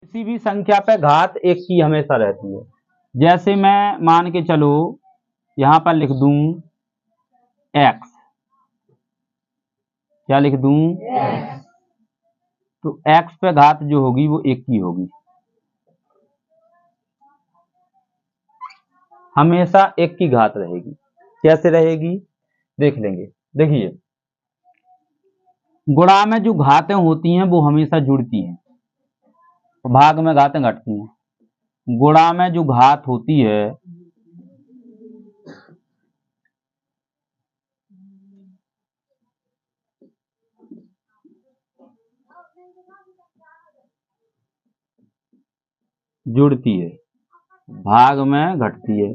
किसी भी संख्या पे घात एक की हमेशा रहती है। जैसे मैं मान के चलो यहां पर लिख दूं x, क्या लिख दूं x। तो x पे घात जो होगी वो एक की होगी, हमेशा एक की घात रहेगी। कैसे रहेगी देख लेंगे। देखिए गुणा में जो घातें होती हैं वो हमेशा जुड़ती हैं, भाग में घातें घटती हैं। गुणा में जो घात होती है जुड़ती है, भाग में घटती है।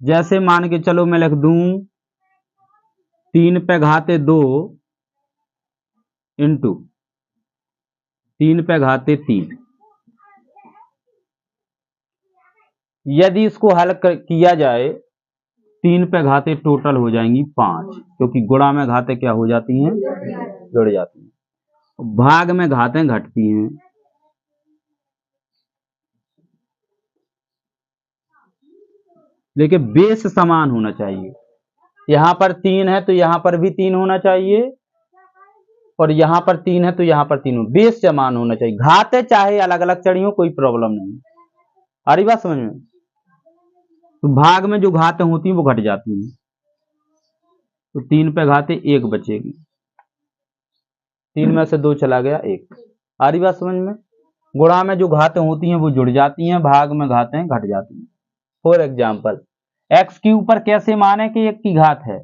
जैसे मान के चलो मैं लिख दूं 3 पे घाते 2 इंटू 3 पे घाते 3। यदि इसको हल किया जाए 3 पे घाते टोटल हो जाएंगी 5, क्योंकि गुणा में घातें क्या हो जाती हैं, जुड़ जाती हैं। भाग में घातें घटती हैं। लेकिन बेस समान होना चाहिए। यहां पर 3 है तो यहां पर भी 3 होना चाहिए, और यहां पर 3 है तो यहां पर 3 हो, बेस समान होना चाहिए। घातें चाहे अलग अलग चढ़ी हो कोई प्रॉब्लम नहीं। आ रही बात समझ में? तो भाग में जो घातें होती हैं वो घट जाती हैं, तो 3 पे घाते 1 बचेगी, 3 में से 2 चला गया 1। आ रही बात समझ में? गुणा में जो घातें होती हैं वो जुड़ जाती हैं, भाग में घातें घट जाती हैं। फॉर एग्जाम्पल x के ऊपर कैसे माने कि 1 की घात है,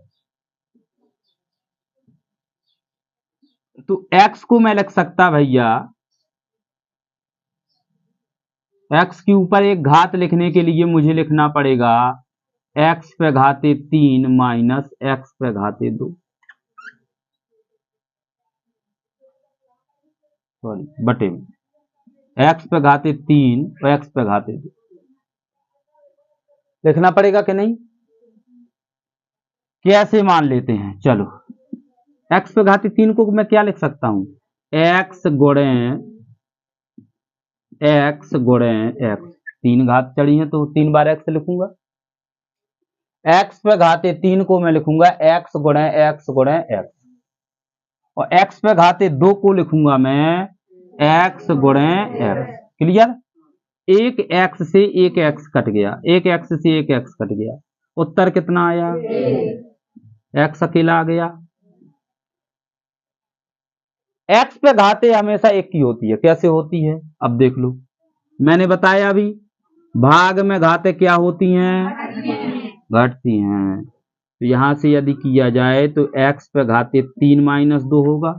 तो x को मैं लिख सकता भैया, x के ऊपर एक घात लिखने के लिए मुझे लिखना पड़ेगा x पे घाते 3 माइनस x पे घाते 2, सॉरी बटे में x पे घाते 3 और x पे घाते 2 लिखना पड़ेगा कि नहीं? कैसे मान लेते हैं, चलो x पे घाते 3 को मैं क्या लिख सकता हूं, x गुणे x गुणे x, 3 घात चढ़ी है तो 3 बार x लिखूंगा। x पे घाते 3 को मैं लिखूंगा x गुणे x गुणे x, और x पे घाते 2 को लिखूंगा मैं x गुणे x। क्लियर? एक x से एक x कट गया, एक x से एक x कट गया, उत्तर कितना आया, x अकेला आ गया। x पे घाते हमेशा एक की होती है। कैसे होती है अब देख लो, मैंने बताया अभी भाग में घाते क्या होती हैं, घटती हैं। तो यहां से यदि किया जाए तो x पे घाते 3 माइनस 2 होगा,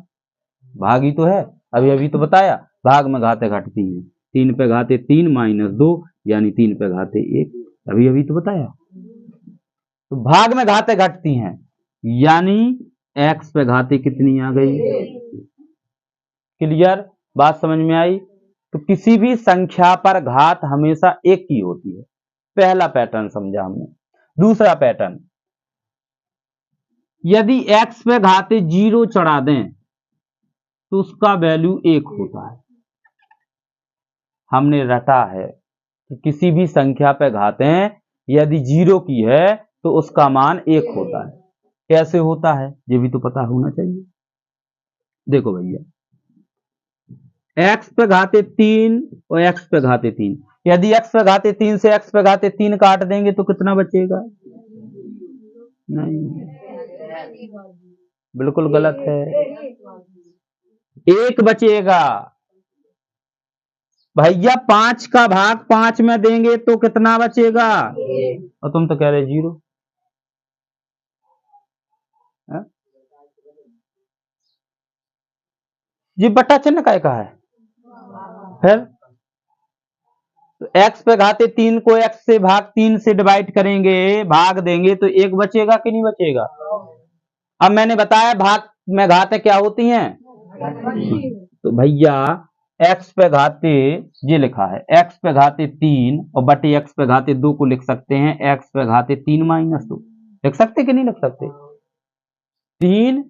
भाग ही तो है, अभी अभी तो बताया भाग में घाते घटती हैं। 3 पे घाते 3 माइनस 2 यानी 3 पे घाते 1, अभी अभी तो बताया। तो भाग में घाते घटती हैं यानी x पे घाते कितनी आ गई। क्लियर? बात समझ में आई? तो किसी भी संख्या पर घात हमेशा एक की होती है। पहला पैटर्न समझा हमने। दूसरा पैटर्न, यदि x पे घाते 0 चढ़ा दें तो उसका वैल्यू 1 होता है। हमने रटा है कि किसी भी संख्या पे घातें यदि 0 की है तो उसका मान 1 होता है। कैसे होता है ये भी तो पता होना चाहिए। देखो भैया x पे घाते 3 और x पे घाते 3, यदि x पे घाते 3 से x पे घाते 3 काट देंगे तो कितना बचेगा, नहीं, बिल्कुल गलत है, 1 बचेगा। भैया 5 का भाग 5 में देंगे तो कितना बचेगा, और तुम तो कह रहे 0। ये बट्टा चिन्ह काय का है फिर? तो x पे घाते 3 को x से भाग 3 से डिवाइड करेंगे, भाग देंगे तो 1 बचेगा कि नहीं बचेगा। अब मैंने बताया भाग में घातें क्या होती हैं, तो भैया x पे घाते ये लिखा है x पे घाते 3 और बटे x पे घाते 2 को लिख सकते हैं x पे घाते 3 माइनस 2, लिख सकते कि नहीं लिख सकते। 3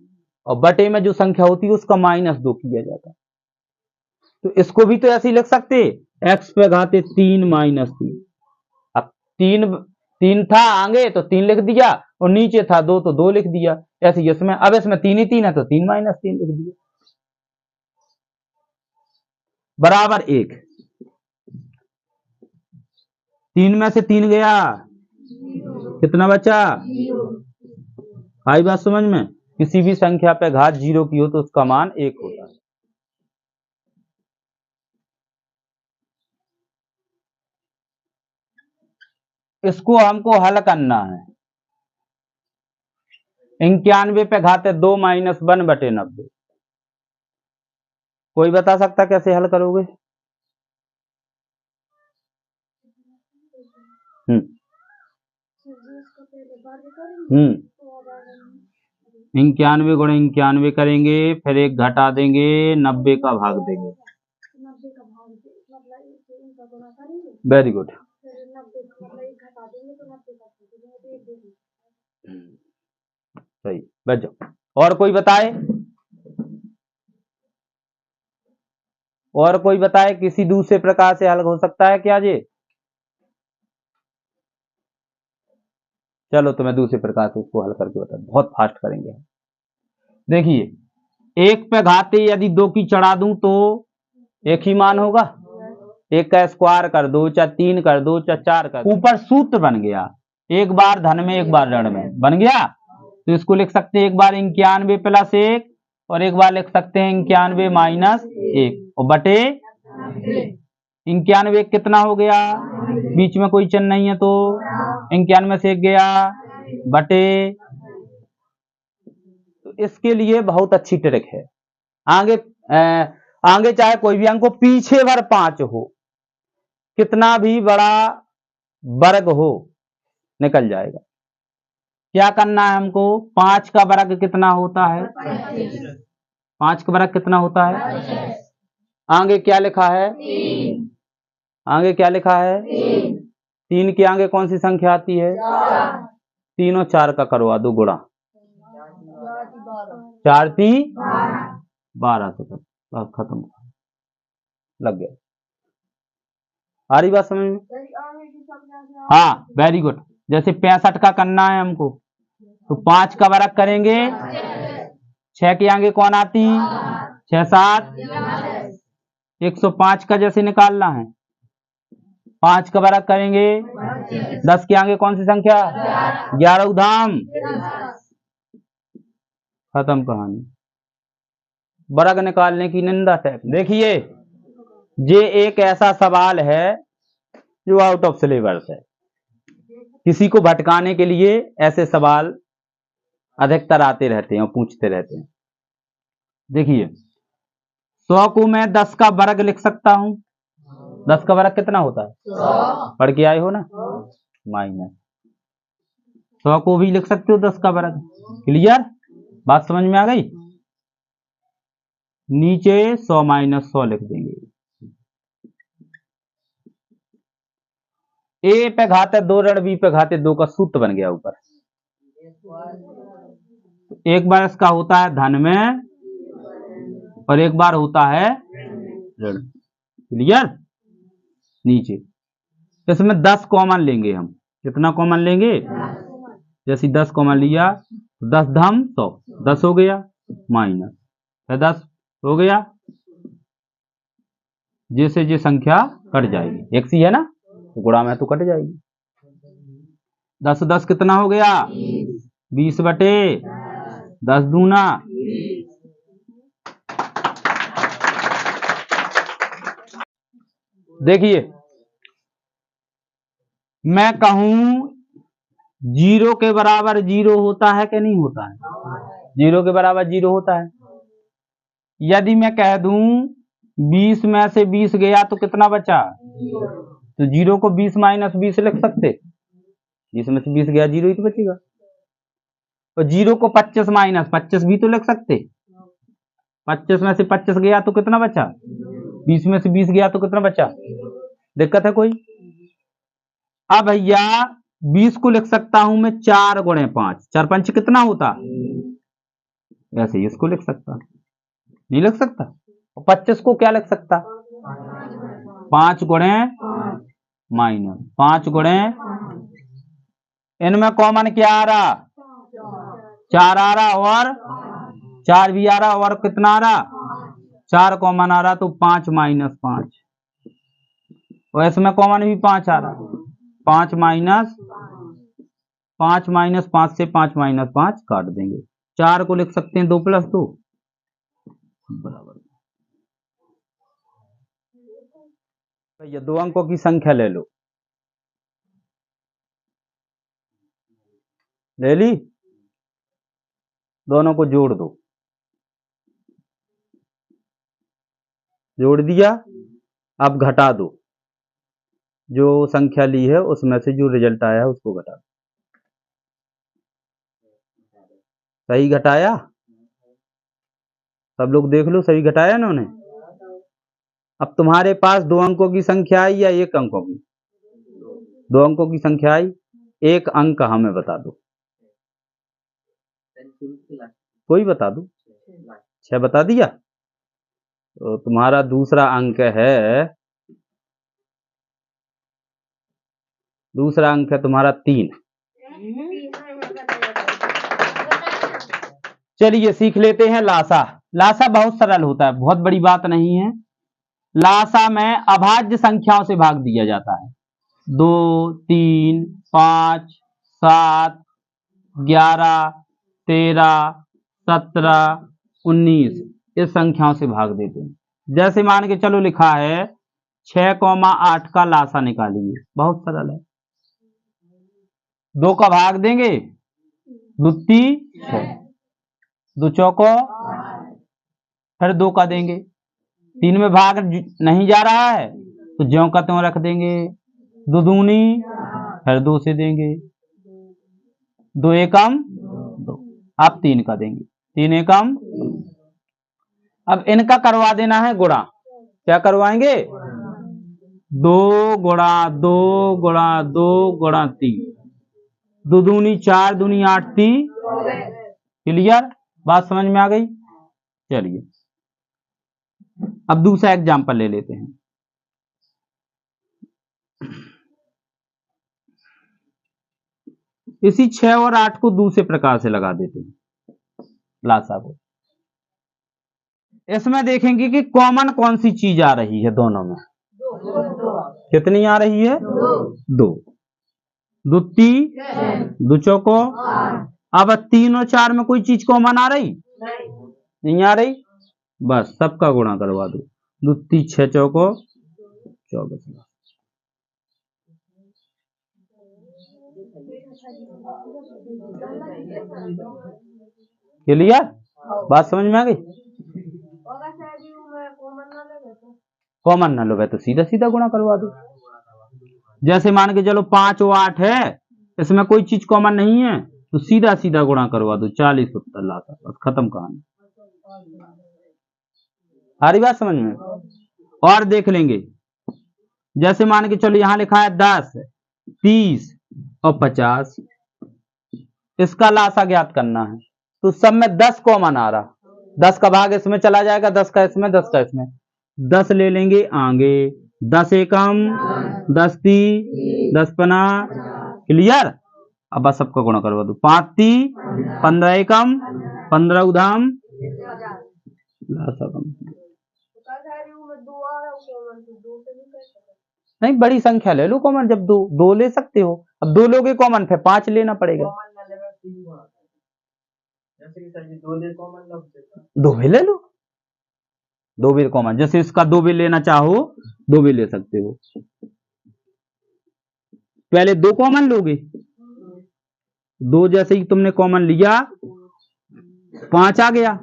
और बटे में जो संख्या होती है उसका -2 किया जाता है। तो इसको भी तो ऐसे ही लिख सकते, x पे घाते 3 - 3। अब 3 था आगे तो 3 लिख दिया, और नीचे था 2 तो 2 लिख दिया। ऐसे ही इसमें, अब इसमें 3 ही 3 है तो 3 - 3 लिख दिया, बराबर 1। 3 में से 3 गया, कितना बचा? आई बात समझ में? किसी भी संख्या पे घात 0 की हो तो उसका मान 1 होता है। इसको हमको हल करना है। 91 पे घाते 2 - 1/90। कोई बता सकता कैसे हल करोगे? हम्म 91 × 91 करेंगे, फिर 1 घटा देंगे, 90 का भाग देंगे। Very good. सही, बैठ जाओ। और कोई बताए? और कोई बताए किसी दूसरे प्रकार से हल हो सकता है क्या जी? चलो तो मैं दूसरे प्रकार से इसको हल करके बता, बहुत फास्ट करेंगे। देखिए, 1 पे घाते यदि 2 की चढ़ा दूं तो एक ही मान होगा। 1 का स्क्वायर कर दो, चाहे 3 कर दो, चाहे 4 कर दो, ऊपर सूत्र बन गया, एक बार धन में एक बार ऋण में बन गया। तो इसको लिख सकते हैं एक बार 91 + 1, और एक बार लिख सकते हैं 91 - 1, और बटे 91 कितना हो गया, बीच में कोई चिन्ह नहीं है तो 91 से 1 गया, बटे। तो इसके लिए बहुत अच्छी ट्रिक है। आगे चाहे कोई भी अंक हो, पीछे भर 5 हो, कितना भी बड़ा वर्ग हो निकल जाएगा। क्या करना है हमको? 5 का वर्ग कितना होता है? 5 का वर्ग कितना होता है? आगे क्या लिखा है? आगे क्या लिखा है? 3 के आगे कौन सी संख्या आती है? 3 और 4 का करवा दो गुणा, 4 × 3 = 12 से खत्म, लग गया। आ रही बात समझ में? हाँ, वेरी गुड। जैसे 65 का करना है हमको, तो 5 का वर्ग करेंगे, 6 के आगे कौन आती? 6 × 7 105 का जैसे निकालना है, 5 का वर्ग करेंगे, 10 के आगे कौन सी संख्या? 11 धाम, खत्म कहानी। वर्ग निकालने की निंदा टाइप। देखिए, ये एक ऐसा सवाल है जो आउट ऑफ सिलेबस है। किसी को भटकाने के लिए ऐसे सवाल अधिकतर आते रहते हैं और पूछते रहते हैं। देखिए, 100 को मैं 10 का वर्ग लिख सकता हूं। 10 का वर्ग कितना होता है? 100 पढ़ के आए हो ना? माइनस 100 को भी लिख सकते हो 10 का वर्ग। क्लियर? बात समझ में आ गई? नीचे 100 - 100 लिख देंगे। ए पे घाते 2 ऋण बी पे घाते 2 का सूत्र बन गया ऊपर। एक बार इसका होता है धन में और एक बार होता है ऋण। क्लियर? नीचे इसमें 10 कॉमन लेंगे हम। कितना कॉमन लेंगे? जैसे 10 कॉमन लिया, 10 धम 100, 10 हो गया, माइनस 10 हो गया। जैसे ये संख्या कट जाएगी, एक सी है ना, तो गुणा में तो कट जाएगी। 10 10 कितना हो गया? 20 बटे 10 दूना। देखिए, मैं कहूं 0 के बराबर 0 होता है कि नहीं होता है? 0 के बराबर 0 होता है। यदि मैं कह दूं 20 में से 20 गया तो कितना बचा? तो 0 को 20 - 20 लिख सकते। 20 में से 20 गया, 0 ही तो बचेगा। और 0 को 25 - 25 भी तो लिख सकते। 25 में से 25 गया तो कितना बचा? 20 में से 20 गया तो कितना बचा? दिक्कत है कोई? अब भैया 20 को लिख सकता हूं मैं 4 × 5, 4 × 5 कितना होता? ऐसे ही इसको लिख सकता, नहीं लिख सकता। 25 को क्या लिख सकता, 5 गुणे माइनस 5 गुणे, इनमें कॉमन क्या आ रहा, 4 आ रहा, और 4 भी आ रहा, और कितना आ रहा, 4 कॉमन आ रहा, तो 5 माइनस 5, और इसमें कॉमन भी 5 आ रहा, 5 माइनस 5 से 5 माइनस 5 काट देंगे, 4 को लिख सकते हैं 2 प्लस 2 बराबर। भैया 2 अंकों की संख्या ले लो, ले ली, दोनों को जोड़ दो, जोड़ दिया, अब घटा दो, जो संख्या ली है उसमें से जो रिजल्ट आया है उसको घटा दो। सही घटाया, सब लोग देख लो, सही घटाया इन्होंने। अब तुम्हारे पास 2 अंकों की संख्या आई या 1 अंकों की, 2 अंकों की संख्या आई, 1 अंक हमें बता दो, कोई बता दो, 6 बता दिया, तो तुम्हारा दूसरा अंक है, दूसरा अंक है तुम्हारा 3। चलिए सीख लेते हैं लासा। लासा बहुत सरल होता है, बहुत बड़ी बात नहीं है। लासा में अभाज्य संख्याओं से भाग दिया जाता है, 2, 3, 5, 7, 11, 13, 17, 19 इस संख्याओं से भाग देते हैं। जैसे मान के चलो लिखा है 6,8 का लासा निकालिए, बहुत सरल है, 2 का भाग देंगे, 2 6, 2 चौको, फिर 2 का देंगे, 3 में भाग नहीं जा रहा है तो ज्यों का त्यों रख देंगे, 2 दूनी, फिर 2 से देंगे, 2 एकम 2, अब 3 का देंगे, 3 एकम। अब इनका करवा देना है गुणा, क्या करवाएंगे, 2 गुणा 2 गुणा 2 गुणा 3, 2 दूनी 4, दूनी 8, 3। क्लियर, बात समझ में आ गई। चलिए अब दूसरा एग्जाम्पल ले लेते हैं। इसी 6 और 8 को दूसरे प्रकार से लगा देते हैं लासा को। इसमें देखेंगे कि कॉमन कौन सी चीज आ रही है दोनों में, कितनी आ रही है, 2, 2 2 चौको। अब 3 और 4 में कोई चीज कॉमन आ रही, नहीं आ रही, बस सबका गुणा करवा दो, 2 6 चौको 24। क्लियर, बात समझ में आ गई। कॉमन ना लो तो सीधा सीधा गुणा करवा दो। जैसे मान के चलो 5 और 8 है, इसमें कोई चीज कॉमन नहीं है, तो सीधा सीधा गुणा करवा दो, 40 उत्तर लाता, बस खत्म कहानी। सारी बात समझ में। और देख लेंगे, जैसे मान के चलो यहां लिखा है 10, 30 और 50, इसका लासा ज्ञात करना है, तो सब में 10 कॉमन आ रहा, 10 का भाग इसमें चला जाएगा, 10 का इसमें, 10 का इसमें, 10 ले लेंगे आगे, 10 एकम 10 ती 10 पना। क्लियर, अब बस सबका गुणा करवा दो, 5 ती 15 एकम 15 उधाम, नहीं बड़ी संख्या ले लो कॉमन, जब 2 ले सकते हो, अब 2 लोगे कॉमन, फिर 5 लेना पड़ेगा, 2 भी ले लो, 2 भी कॉमन, जैसे इसका 2 भी लेना चाहो 2 भी ले सकते हो। पहले 2 कॉमन लोगे, 2 जैसे ही तुमने कॉमन लिया 5 आ गया,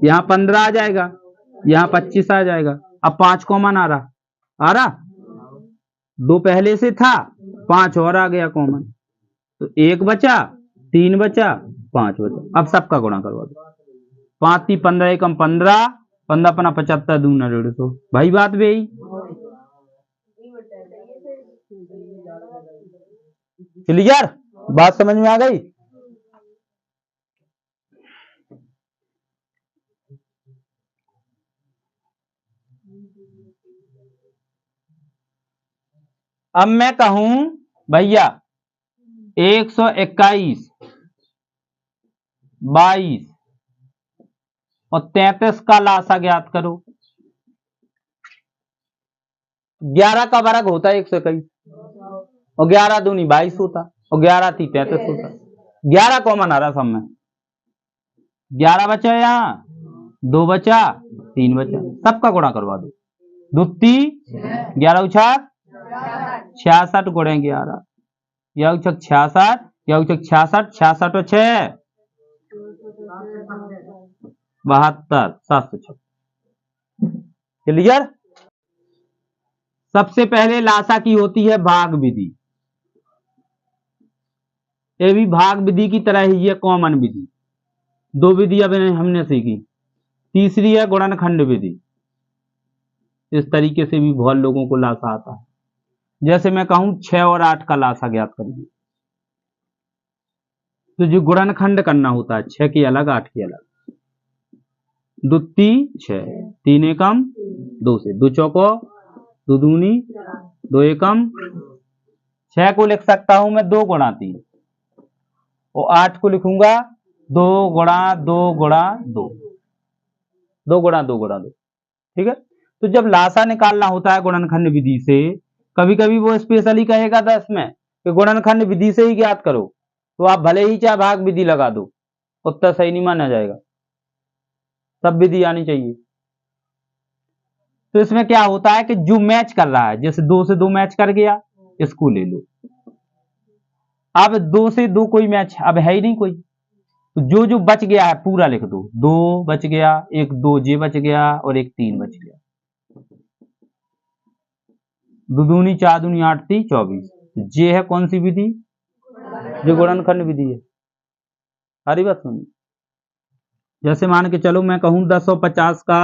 यहां 15 आ जाएगा, यहां 25 आ जाएगा, अब 5 कॉमन आ रहा 2 पहले से था, 5 और आ गया कॉमन, तो 1 बचा, 3 बचा, 5 बचा। अब सबका गुणा करवा दो, 5 ती 15 एकम 15, 15 पना 75 दूना 150, भाई बात भी। क्लियर, बात समझ में आ गई। अब मैं कहूं भैया 121, 22 और 33 का लासा ज्ञात करो। 11 का वर्ग होता है 121 और 11 दूनी 22 होता और 11 थी 33 होता। 11 कॉमन आ रहा सब में। 11 बचा यहाँ, 2 बचा, 3 बचा, सबका गुणा करवा दो। दुत्ती 11 उछाक 66 गुणे 11, या उछक 66, या उछक 66, 66 और 6 72, 706। क्लियर। सबसे पहले लासा की होती है भाग विधि। ये भी भाग विधि की तरह ही है, कॉमन विधि। 2 विधि अब हमने सीखी। तीसरी है गुणनखंड विधि। इस तरीके से भी बहुत लोगों को लासा आता है। जैसे मैं कहूं 6 और 8 का लासा ज्ञात करिए, तो जो गुणनखंड करना होता है 6 के अलग 8 के अलग। दुत्ती 6, 3 एकम 2 से, 2 चौको 2 दूनी 2 एकम। 6 को लिख सकता हूं मैं 2 गुणा 3 और 8 को लिखूंगा 2 गुणा 2 गुणा 2, 2 गुणा 2 गुणा 2। ठीक है। तो जब लासा निकालना होता है गुणनखंड विधि से, कभी कभी वो स्पेशली कहेगा 10 में कि गुणनखंड विधि से ही ज्ञात करो, तो आप भले ही चाहे भाग विधि लगा दो, उत्तर सही नहीं माना जाएगा। सब विधि आनी चाहिए। तो इसमें क्या होता है कि जो मैच कर रहा है, जैसे 2 से 2 मैच कर गया, इसको ले लो। अब 2 से 2 कोई मैच अब है ही नहीं कोई, तो जो जो बच गया है पूरा लिख दो। 2 बच गया, एक 2 जे बच गया और एक 3 बच गया। 2 दूनी 4 दूनी 8 थी 24। जे है कौन सी विधि? जो गुणनखंड विधि है। सारी बात सुनिए। जैसे मान के चलो मैं कहूं 10 और 50 का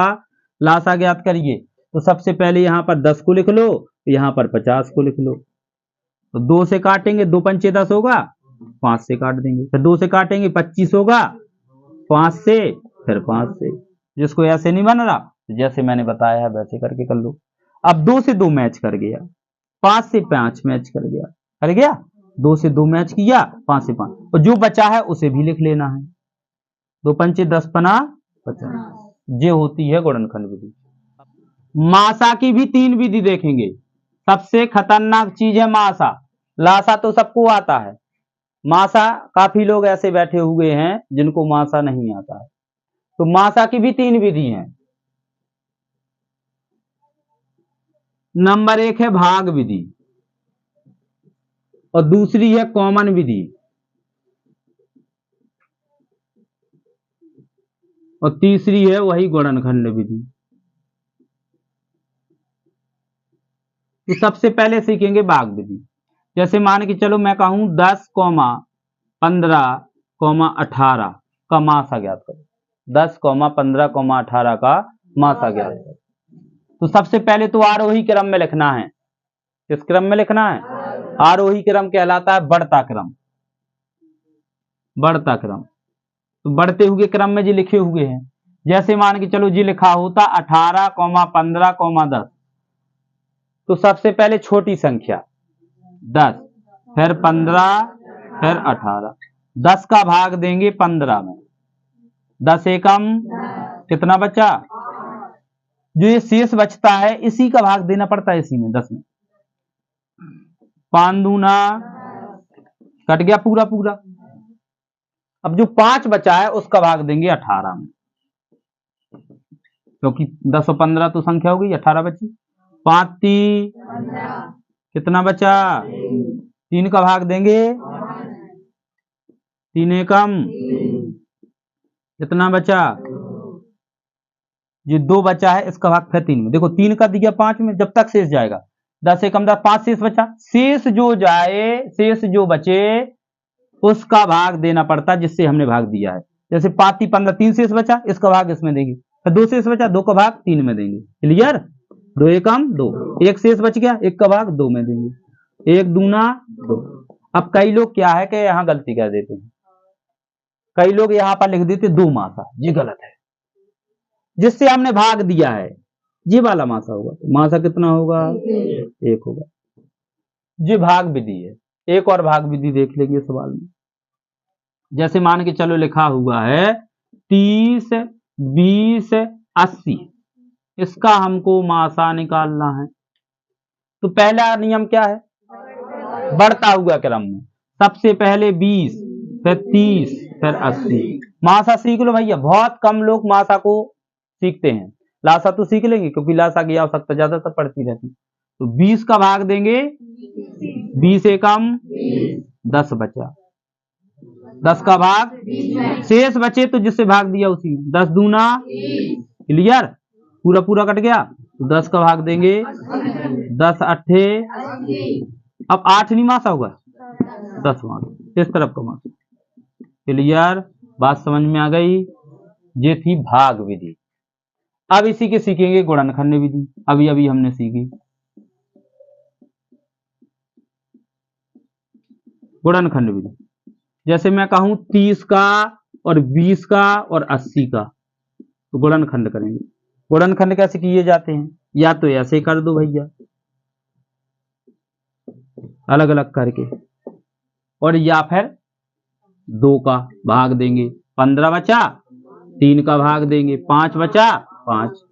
लासा ज्ञात करिए, तो सबसे पहले यहां पर 10 को लिख लो, यहां पर 50 को लिख लो। तो 2 से काटेंगे, 2 पंचे 10 होगा, 5 से काट देंगे। फिर 2 से काटेंगे 25 होगा, 5 से, फिर 5 से। जिसको ऐसे नहीं बन रहा, जैसे मैंने बताया है वैसे करके कर लो। अब 2 से 2 मैच कर गया, 5 से 5 मैच कर गया, 2 से 2 मैच किया, 5 से 5, और जो बचा है उसे भी लिख लेना है। 2 पंचे 10 पना 50। ये होती है गुणनखंड विधि। मासा की भी 3 विधि देखेंगे। सबसे खतरनाक चीज है मासा। लासा तो सबको आता है, मासा काफी लोग ऐसे बैठे हुए हैं जिनको मासा नहीं आता है। तो मासा की भी 3 विधि हैं। नंबर 1 है भाग विधि और दूसरी है कॉमन विधि और तीसरी है वही गुणनखंड विधि। तो सबसे पहले सीखेंगे भाग विधि। जैसे मान के चलो मैं कहूं 10, 15, 18 का मासा ज्ञात करो। 10, 15, 18 का मासा ज्ञात करो। तो सबसे पहले तो आरोही क्रम में लिखना है। किस क्रम में लिखना है? आरोही क्रम कहलाता है बढ़ता क्रम। बढ़ता क्रम तो बढ़ते हुए क्रम में जी लिखे हुए हैं। जैसे मान के चलो जी लिखा होता 18, 15, 10, तो सबसे पहले छोटी संख्या 10, फिर 15, फिर 18। 10 का भाग देंगे 15 में, 10 एकम कितना बचा? जो ये शेष बचता है इसी का भाग देना पड़ता है, इसी में 10 में। 5 दूना कट गया पूरा पूरा। अब जो 5 बचा है उसका भाग देंगे 18 में, क्योंकि 10 और 15 तो संख्या हो गई, 18 बची। 5 3 कितना बचा? 3 का भाग देंगे 3 एकम कितना बचा? ये 2 बचा है, इसका भाग फिर 3 में। देखो 3 का दिया 5 में, जब तक शेष जाएगा 10 एकम 10, 5 शेष बचा। शेष जो जाए, शेष जो बचे उसका भाग देना पड़ता जिससे हमने भाग दिया है। जैसे 5 3 15, 3 शेष बचा, इसका भाग इसमें देंगे। फिर 2 शेष बचा, 2 का भाग 3 में देंगे। क्लियर? 2 एकम 2, 1 शेष बच गया, 1 का भाग 2 में देंगे। 1 दूना 2। अब कई लोग क्या है कि यहाँ गलती कर देते हैं, कई लोग यहाँ पर लिख देते 2 मासा। ये गलत है। जिससे हमने भाग दिया है ये वाला मासा होगा, तो मासा कितना होगा, 1 होगा। ये भाग विधि है। एक और भाग विधि देख लेंगे सवाल में। जैसे मान के चलो लिखा हुआ है 30, 20, 80, इसका हमको मासा निकालना है। तो पहला नियम क्या है, बढ़ता हुआ क्रम में, सबसे पहले 20, फिर 30, फिर 80। मासा सीख लो भैया, बहुत कम लोग मासा को सीखते हैं। लासा तो सीख लेंगे क्योंकि लासा की आवश्यकता ज्यादातर पड़ती रहती। तो 20 का भाग देंगे, 20 एकम 10 बचा, 10 का भाग शेष बचे तो जिससे भाग दिया उसी में, 10 दूना, क्लियर, पूरा पूरा कट गया। तो 10 का भाग देंगे, 10 अट्ठे, अब 8 नहीं मासा होगा, 10 मासा, इस तरफ का मासा। क्लियर, बात समझ में आ गई। ये थी भाग विधि। अब इसी के सीखेंगे गुणनखंड विधि, अभी अभी हमने सीखी गुणनखंड विधि। जैसे मैं कहूं 30 का और 20 का और 80 का, तो गुणनखंड करेंगे। गुणनखंड कैसे किए जाते हैं, या तो ऐसे कर दो भैया अलग अलग करके, और या फिर 2 का भाग देंगे, 15 बचा, 3 का भाग देंगे, 5 बचा, 5।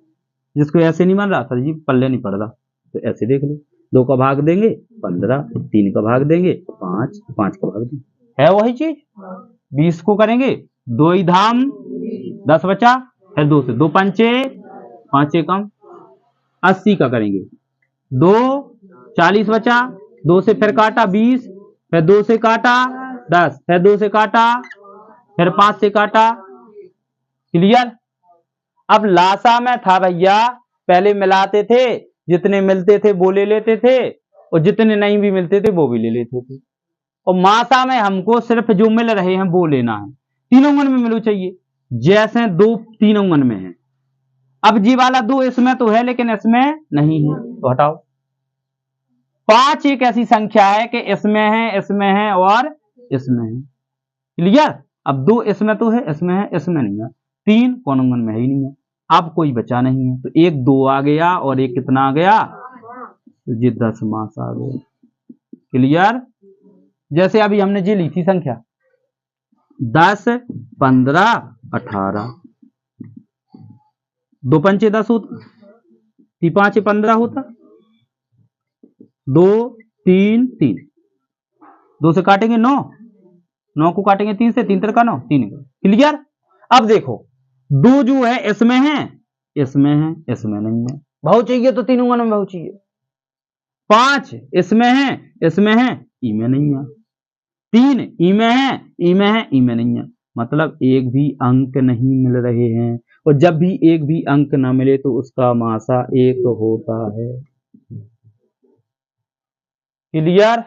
जिसको ऐसे नहीं मान रहा सर जी पल्ले नहीं पड़ रहा, तो ऐसे देख लो, 2 का भाग देंगे 15, 3 का भाग देंगे 5, 5 का भाग देंगे, है वही चीज। 20 को करेंगे 2 ही धाम 10 बचा, फिर 2 से 2 पंचे 5 एकम। 80 का करेंगे 2 40 बचा, 2 से फिर काटा 20, फिर 2 से काटा 10, फिर 2 से काटा, फिर 5 से काटा। क्लियर। अब लासा में था भैया, पहले मिलाते थे, जितने मिलते थे वो ले लेते थे, और जितने नहीं भी मिलते थे वो भी ले लेते थे। और मासा में हमको सिर्फ जो मिल रहे हैं वो लेना है, तीनों अंगन में मिलो चाहिए। जैसे 2 तीन अंगन में है, अब जी वाला 2 इसमें तो है लेकिन इसमें नहीं है, तो हटाओ। 5 एक ऐसी संख्या है कि इसमें है, इसमें है और इसमें है। क्लियर। अब 2 इसमें तो है, इसमें है, इसमें नहीं है। 3 कौन अंगन में है ही नहीं है, अब कोई बचा नहीं है, तो एक 2 आ गया और एक कितना आ गया, तो ये 10 मास आ गया। क्लियर। जैसे अभी हमने जी ली थी संख्या 10, 15, 18, 2 पंचे 10 होता, 5 15 होता, 2 3 3, 2 से काटेंगे 9, 9 को काटेंगे 3 से, 3 3 का 9, 3। क्लियर। अब देखो 2 जो है इसमें है, इसमें है, इसमें नहीं है, भाव चाहिए तो तीनों अंगन में भाव चाहिए। 5 इसमें है, इसमें है, ई में नहीं है। 3 ई में है, ई में है, ई में नहीं है, मतलब एक भी अंक नहीं मिल रहे हैं। और जब भी एक भी अंक ना मिले तो उसका मासा 1 होता है। क्लियर।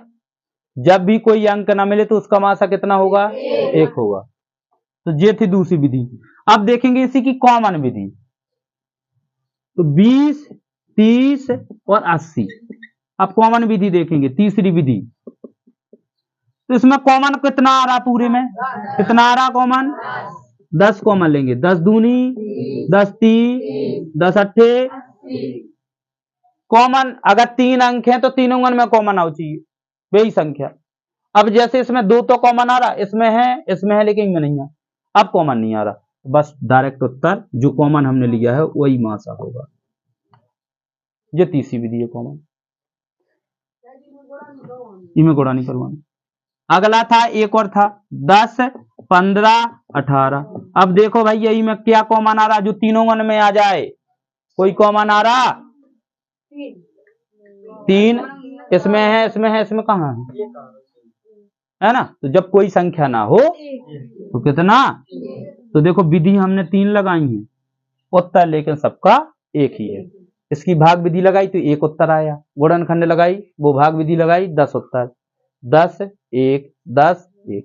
जब भी कोई अंक ना मिले तो उसका मासा कितना होगा, 1 होगा। तो ये थी दूसरी विधि। अब देखेंगे इसी की कॉमन विधि। तो 20, 30 और 80, अब कॉमन विधि देखेंगे, तीसरी विधि। तो इसमें कॉमन कितना आ रहा, पूरे में कितना आ रहा कॉमन, 10 कॉमन लेंगे, 10 दूनी 10 ती 10 अट्ठे। कॉमन अगर 3 अंक हैं तो तीनों अंगन में कॉमन आना चाहिए, वही संख्या। अब जैसे इसमें 2 तो कॉमन आ रहा, इसमें है लेकिन इनमें नहीं है, अब कॉमन नहीं आ रहा, बस डायरेक्ट उत्तर जो कॉमन हमने लिया है वही मासा होगा। ये तीसरी विधि है कॉमन, इनमें गोड़ा नहीं करवाना। अगला था, एक और था 10, 15, 18। अब देखो भाई यही में क्या कॉमन आ रहा, जो तीनों अंगन में आ जाए। कोई कॉमन आ रहा, 3 इसमें है, इसमें है, इसमें कहां है ना। तो जब कोई संख्या ना हो तो कितना, तो देखो विधि हमने 3 लगाई है, उत्तर लेकिन सबका एक ही है। इसकी भाग विधि लगाई तो 1 उत्तर आया, गुणनखंड लगाई वो भाग विधि लगाई 10 उत्तर, 10 1 10 1।